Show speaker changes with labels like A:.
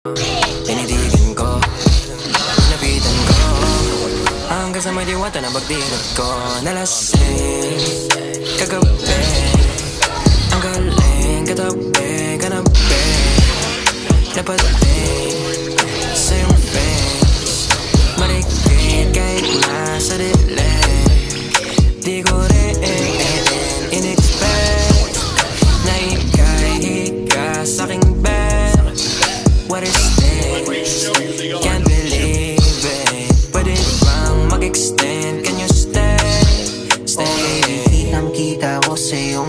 A: Tinitigan ko, napitan ko, hanggang sa may diwata na pagdilag ko. Nalasing kagabi, ang galing katabi, kanabi, napating sa iyong face. Marikit kahit nasa dilim, di ko rin in-expect na ika'y higa sa'king bed. What is this? Can't believe it. Pwede bang mag-extend? Can you stay? Stay.
B: Kitang-kita ko sa iyong